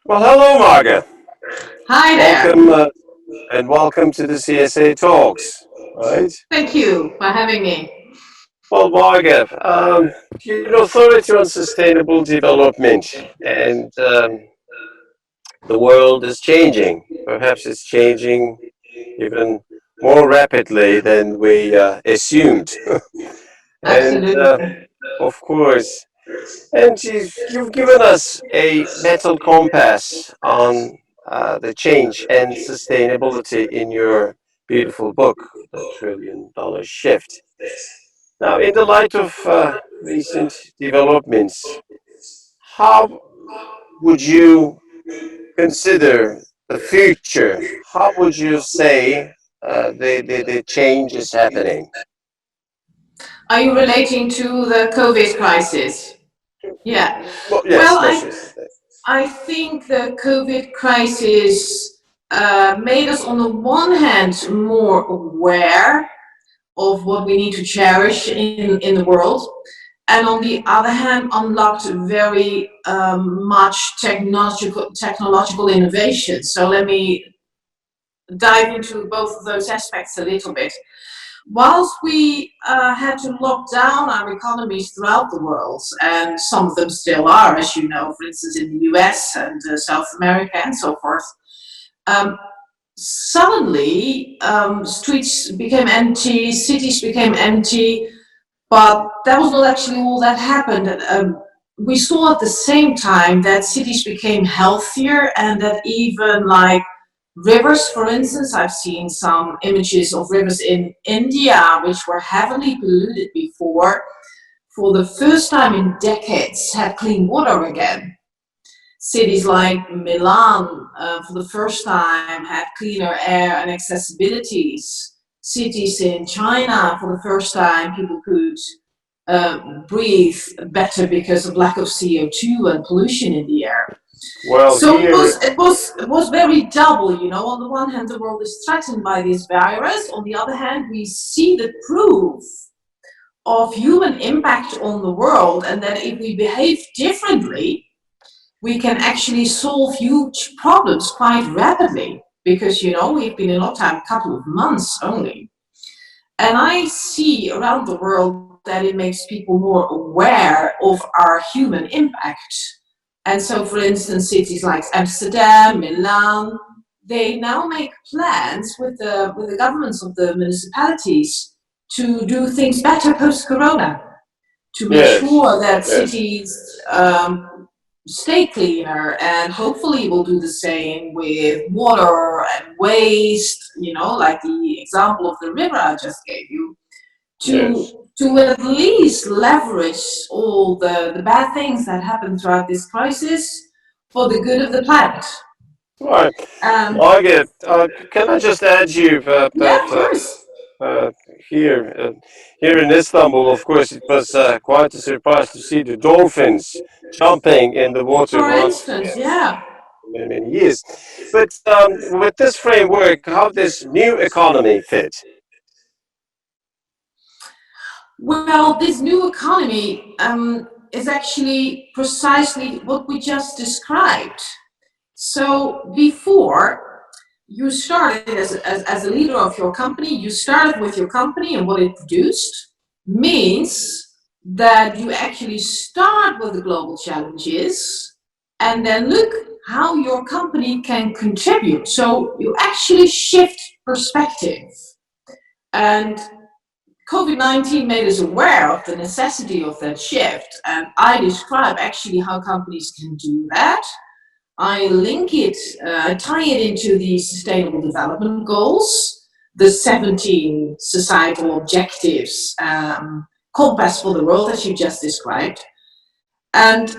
Well, hello, Marga. Hi there. Welcome and welcome to the CSA talks. Right. Thank you for having me. Well, Marga, you're an authority on sustainable development, and the world is changing. Perhaps it's changing even more rapidly than we assumed. and Absolutely. of course, and you've given us a metal compass on the change and sustainability in your beautiful book, The $1 trillion Shift. Now, in the light of recent developments, how would you consider the future? How would you say the change is happening? Are you relating to the COVID crisis? Yeah. Well, Well, yes, most recently. I think the COVID crisis made us, on the one hand, more aware of what we need to cherish in the world, and on the other hand, unlocked very much technological innovation. So let me dive into both of those aspects a little bit. Whilst we had to lock down our economies throughout the world, and some of them still are, as you know, for instance, in the US and South America and so forth, um, suddenly streets became empty, cities became empty, but that was not actually all that happened. We saw at the same time that cities became healthier and that even like rivers, for instance, I've seen some images of rivers in India which were heavily polluted before, for the first time in decades, had clean water again. Cities like Milan, for the first time, had cleaner air and accessibilities. Cities in China, for the first time, people could breathe better because of lack of CO2 and pollution in the air. Well, So here, it was very double, you know. On the one hand, the world is threatened by this virus. On the other hand, we see the proof of human impact on the world, and that if we behave differently, we can actually solve huge problems quite rapidly. Because you know we've been in lockdown a couple of months only, and I see around the world that it makes people more aware of our human impact. And so, for instance, cities like Amsterdam, Milan, they now make plans with the governments of the municipalities to do things better post-corona, to make yes, sure that yes. cities stay cleaner, and hopefully we'll do the same with water and waste, you know, like the example of the river I just gave you, Yes. to at least leverage all the bad things that happen throughout this crisis for the good of the planet. Right. Um, Margaret, can I just add you yeah, of course. uh, here here in Istanbul, of course, it was quite a surprise to see the dolphins jumping in the water For once instance, yeah. in many, many years. But with this framework, how this new economy fit? Well, this new economy is actually precisely what we just described. So before you started as a leader of your company, you started with your company and what it produced means that you actually start with the global challenges and then look how your company can contribute. So you actually shift perspective. And COVID-19 made us aware of the necessity of that shift. And I describe actually how companies can do that. I link it, tie it into the Sustainable Development Goals, the 17 societal objectives, compass for the world, as you just described. And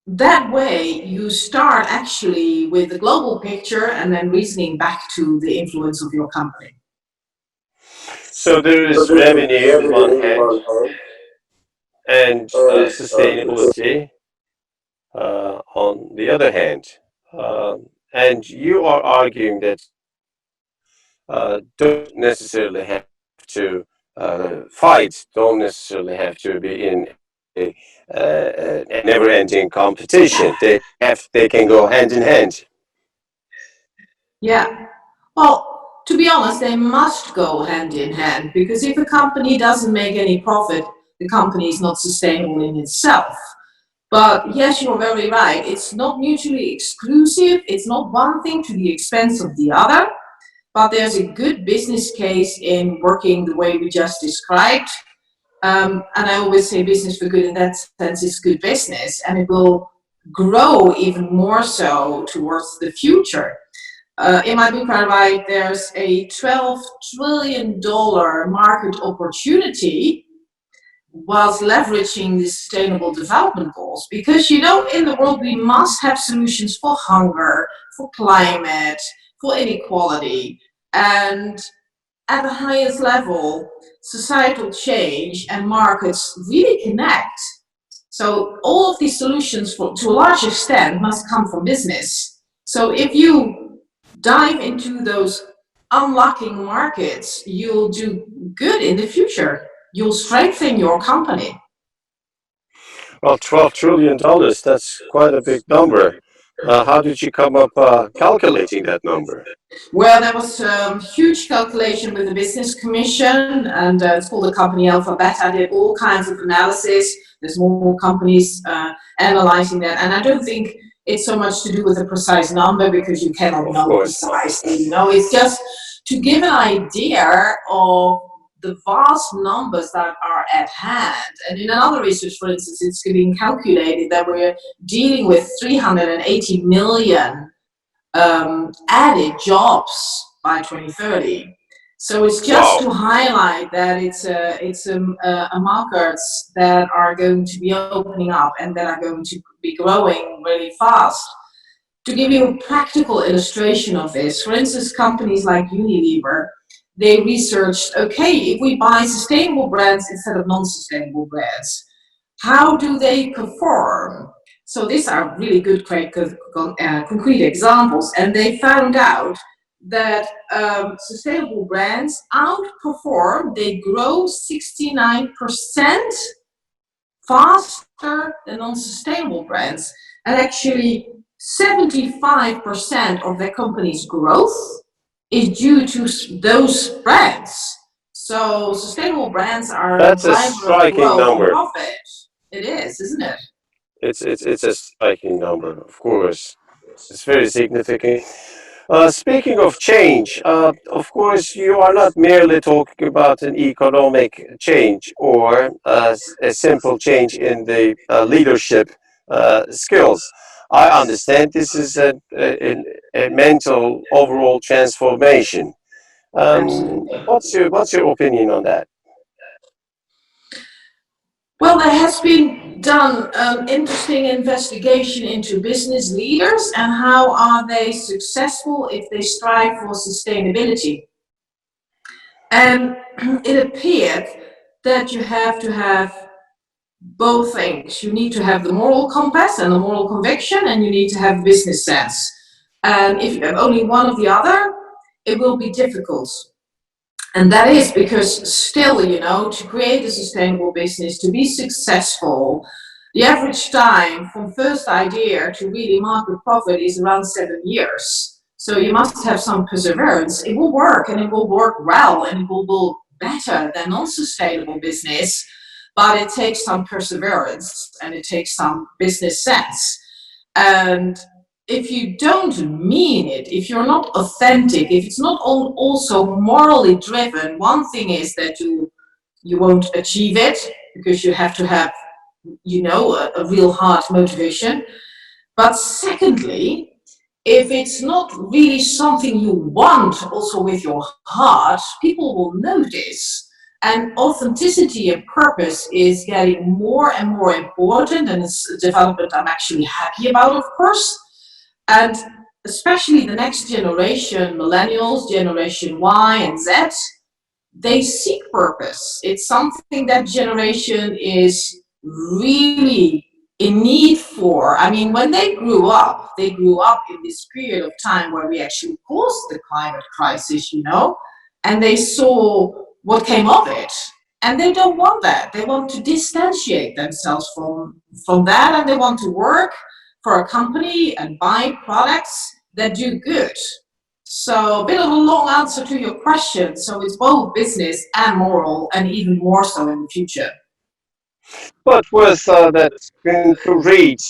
that way, you start actually with the global picture and then reasoning back to the influence of your company. So there is revenue on one hand and sustainability on the other hand. And you are arguing that don't necessarily have to fight, don't necessarily have to be in a never-ending competition. They can go hand in hand. Yeah. Well, to be honest, they must go hand in hand, because if a company doesn't make any profit, the company is not sustainable in itself. But yes, you're very right. It's not mutually exclusive. It's not one thing to the expense of the other. But there's a good business case in working the way we just described. And I always say business for good in that sense is good business, and it will grow even more so towards the future. In my book, I write there's a $12 trillion market opportunity whilst leveraging the sustainable development goals. Because, you know, in the world, we must have solutions for hunger, for climate, for inequality. And at the highest level, societal change and markets really connect. So all of these solutions, to a large extent, must come from business. So if you dive into those unlocking markets, you'll do good in the future. You'll strengthen your company. Well, $12 trillion, that's quite a big number. How did you come up calculating that number? Well, there was a huge calculation with the Business Commission, and it's called the company Alphabet. I did all kinds of analysis. There's more companies analyzing that, and I don't think it's so much to do with a precise number, because you cannot know precisely. You know, it's just to give an idea of the vast numbers that are at hand. And in another research, for instance, it's being calculated that we're dealing with 380 million added jobs by 2030. So it's just to highlight that it's a markets that are going to be opening up and that are going to be growing really fast. To give you a practical illustration of this, for instance, companies like Unilever, they researched, okay, if we buy sustainable brands instead of non-sustainable brands, how do they perform? So these are really good, concrete examples, and they found out that sustainable brands outperform, they grow 69% faster than non-sustainable brands, and actually 75% of their company's growth is due to those brands. So sustainable brands are That's a striking number. Profit. It is, isn't it? It's a striking number, of course. It's very significant. Speaking of change, of course, you are not merely talking about an economic change or a simple change in the leadership skills. I understand this is a mental overall transformation. What's your opinion on that? Well, there has been done an interesting investigation into business leaders and how are they successful if they strive for sustainability. And it appeared that you have to have both things. You need to have the moral compass and the moral conviction, and you need to have business sense. And if you have only one or the other, it will be difficult. And that is because still, you know, to create a sustainable business, to be successful, the average time from first idea to really market profit is around 7 years. So you must have some perseverance. It will work, and it will work well, and it will be better than non-sustainable business, but it takes some perseverance and it takes some business sense. And if you don't mean it, if you're not authentic, if it's not also morally driven, one thing is that you won't achieve it because you have to have, you know, a real hard motivation. But secondly, if it's not really something you want also with your heart, people will notice. And authenticity and purpose is getting more and more important, and it's a development I'm actually happy about, of course. And especially the next generation, millennials, Generation Y and Z, they seek purpose. It's something that generation is really in need for. I mean, when they grew up in this period of time where we actually caused the climate crisis, you know, and they saw what came of it. And they don't want that. They want to distantiate themselves from that, and they want to work for a company and buy products that do good. So a bit of a long answer to your question. So it's both business and moral, and even more so in the future. But with that concrete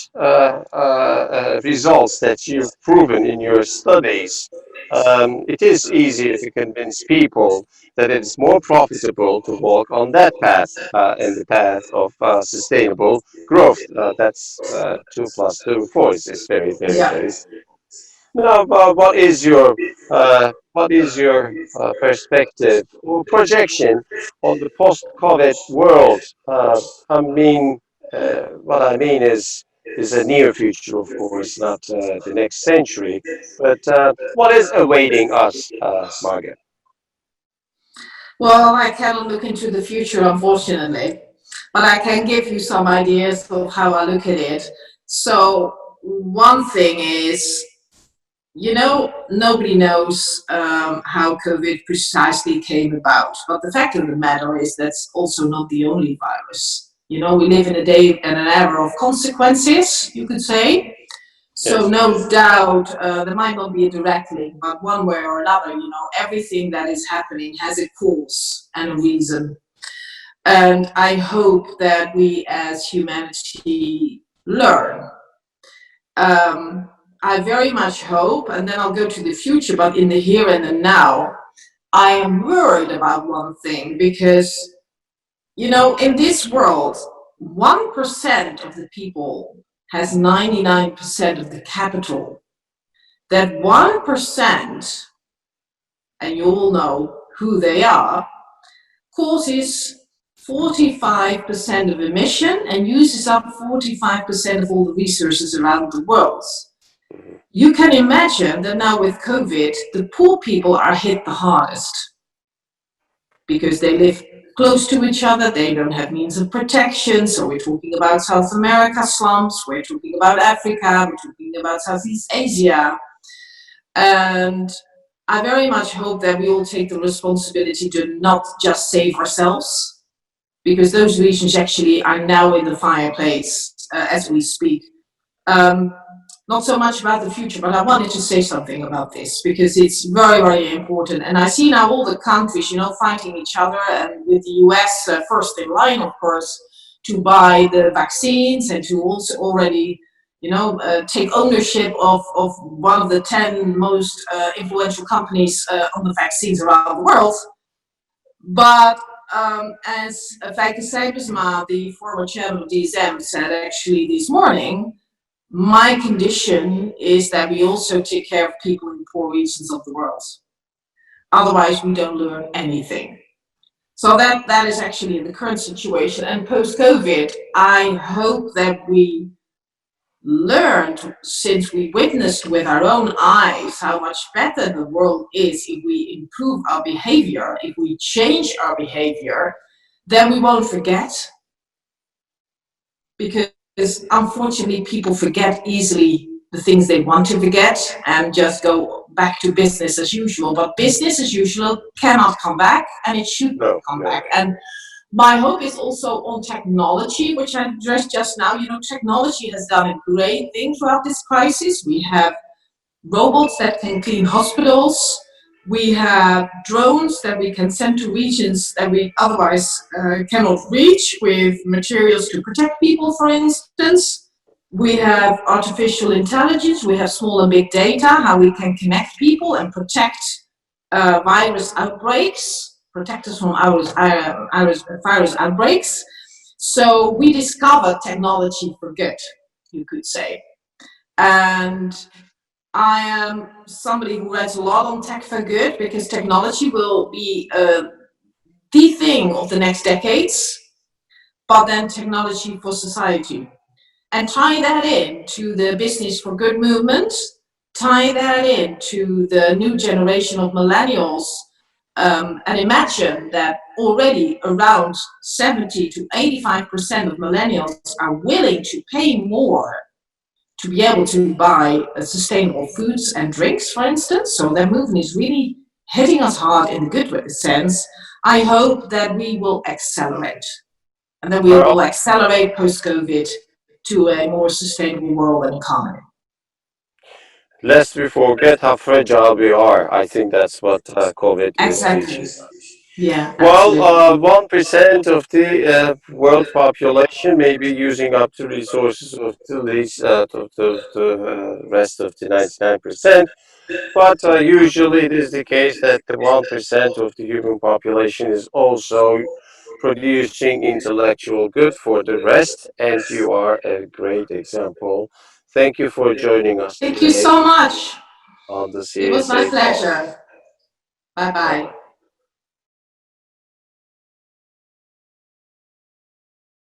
results that you've proven in your studies, it is easier to convince people that it's more profitable to walk on that path, in the path of sustainable growth. That's 2 plus 2 4 is very, very, Yeah. very. Now, what is your perspective or projection on the post-COVID world? What I mean is a near future, of course, not the next century. But what is awaiting us, Marga? Well, I cannot look into the future, unfortunately, but I can give you some ideas of how I look at it. So one thing is, nobody knows how COVID precisely came about. But the fact of the matter is that's also not the only virus. We live in a day and an era of consequences, you could say. So Yes. no doubt there might not be a direct link, but one way or another, everything that is happening has a cause and a reason. And I hope that we as humanity learn. I very much hope, and then I'll go to the future, but in the here and the now, I am worried about one thing because, in this world, 1% of the people has 99% of the capital. That 1%, and you all know who they are, causes 45% of emission and uses up 45% of all the resources around the world. You can imagine that now with COVID, the poor people are hit the hardest because they live close to each other, they don't have means of protection. So we're talking about South America slums, we're talking about Africa, we're talking about Southeast Asia. And I very much hope that we all take the responsibility to not just save ourselves, because those regions actually are now in the fireplace as we speak. Not so much about the future, but I wanted to say something about this because it's very, very important. And I see now all the countries, fighting each other, and with the US first in line, of course, to buy the vaccines and to also already, take ownership of one of the 10 most influential companies on the vaccines around the world. But as Feike Sijbesma, the former chairman of DSM, said actually this morning, my condition is that we also take care of people in poor regions of the world. Otherwise, we don't learn anything. So that is actually the current situation. And post-COVID, I hope that we learned, since we witnessed with our own eyes how much better the world is if we improve our behavior, if we change our behavior, then we won't forget. Because unfortunately, people forget easily the things they want to forget and just go back to business as usual. But business as usual cannot come back, and it should not come back. And my hope is also on technology, which I addressed just now. Technology has done a great thing throughout this crisis. We have robots that can clean hospitals. We have drones that we can send to regions that we otherwise cannot reach, with materials to protect people, for instance. We have artificial intelligence. We have small and big data, how we can connect people and protect virus outbreaks, protect us from virus outbreaks. So we discovered technology for good, you could say. And I am somebody who writes a lot on tech for good, because technology will be the thing of the next decades, but then technology for society. And tie that in to the business for good movement, tie that in to the new generation of millennials, and imagine that already around 70 to 85% of millennials are willing to pay more to be able to buy sustainable foods and drinks, for instance. So that movement is really hitting us hard in a good sense. I hope that we will accelerate, and that we Well, will accelerate post-COVID to a more sustainable world and economy. lest we forget how fragile we are. I think that's what COVID is Exactly. teaching. Yeah. Well, Absolutely. 1% of the world population may be using up the resources of the least of the rest of the 99%. But usually it is the case that the 1% of the human population is also producing intellectual good for the rest, and you are a great example. Thank you for joining us Thank you today so much. on the It was my CSA Talk. pleasure. Bye bye.